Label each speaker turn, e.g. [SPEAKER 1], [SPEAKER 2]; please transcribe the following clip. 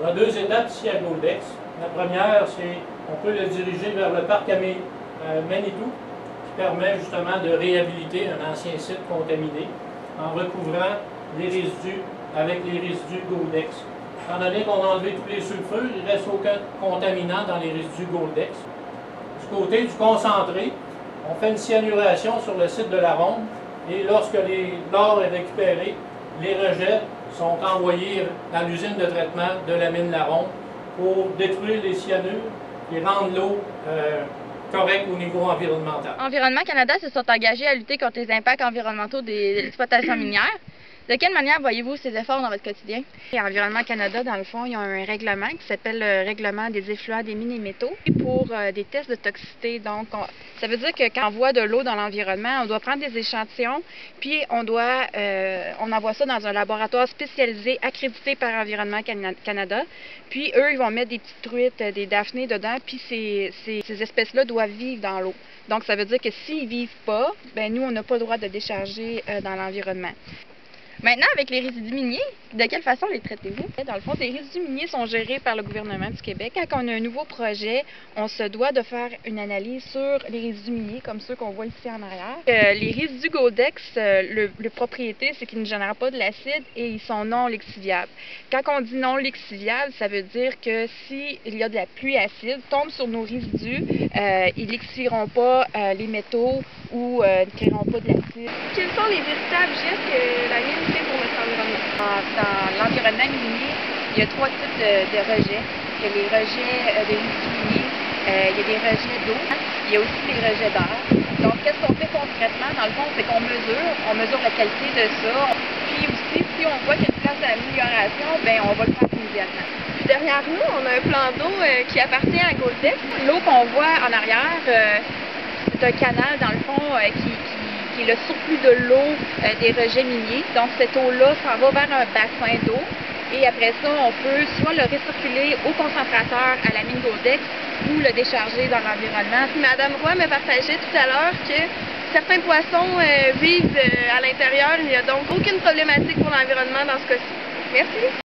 [SPEAKER 1] y a deux étapes ici à Goldex. La première, c'est on peut le diriger vers le parc Manitou, qui permet justement de réhabiliter un ancien site contaminé en recouvrant les résidus avec les résidus Goldex. Étant donné qu'on a enlevé tous les sulfures, il ne reste aucun contaminant dans les résidus Goldex. Du côté du concentré, on fait une cyanuration sur le site de la ronde et lorsque l'or est récupéré, les rejets sont envoyés dans l'usine de traitement de la mine La Ronde pour détruire les cyanures et rendre l'eau correcte au niveau environnemental.
[SPEAKER 2] Environnement Canada se sont engagés à lutter contre les impacts environnementaux des exploitations minières. De quelle manière voyez-vous ces efforts dans votre quotidien?
[SPEAKER 3] Et Environnement Canada, dans le fond, il y a un règlement qui s'appelle le règlement des effluents des mines et métaux pour des tests de toxicité. Donc, ça veut dire que quand on envoie de l'eau dans l'environnement, on doit prendre des échantillons, puis on envoie ça dans un laboratoire spécialisé accrédité par Environnement Canada. Puis eux, ils vont mettre des petites truites, des daphnés dedans, puis ces espèces-là doivent vivre dans l'eau. Donc, ça veut dire que s'ils ne vivent pas, ben nous, on n'a pas le droit de décharger dans l'environnement.
[SPEAKER 2] Maintenant, avec les résidus miniers, de quelle façon les traitez-vous?
[SPEAKER 3] Dans le fond, les résidus miniers sont gérés par le gouvernement du Québec. Quand on a un nouveau projet, on se doit de faire une analyse sur les résidus miniers, comme ceux qu'on voit ici en arrière. Les résidus Goldex, le propriété, c'est qu'ils ne génèrent pas de l'acide et ils sont non lixiviables. Quand on dit non lixiviables, ça veut dire que s'il y a de la pluie acide, tombe sur nos résidus, ils lixifieront pas les métaux ou ne créeront pas de l'acide.
[SPEAKER 4] Quels sont les véritables gestes que la mine fait pour notre environnement?
[SPEAKER 3] Dans l'environnement minier, il y a trois types de rejets. Il y a les rejets de résidus miniers, il y a des rejets d'eau, il y a aussi les rejets d'air. Donc, qu'est-ce qu'on fait concrètement? Dans le fond, c'est qu'on mesure la qualité de ça. Puis aussi, si on voit qu'il y a une place d'amélioration, ben on va le faire immédiatement.
[SPEAKER 4] Puis derrière nous, on a un plan d'eau qui appartient à Goldex.
[SPEAKER 3] L'eau qu'on voit en arrière, c'est un canal, dans le fond, qui est le surplus de l'eau des rejets miniers. Donc, cette eau-là s'en va vers un bassin d'eau. Et après ça, on peut soit le recirculer au concentrateur à la mine Goldex ou le décharger dans l'environnement.
[SPEAKER 4] Madame Roy me partageait tout à l'heure que certains poissons vivent à l'intérieur. Il n'y a donc aucune problématique pour l'environnement dans ce cas-ci. Merci.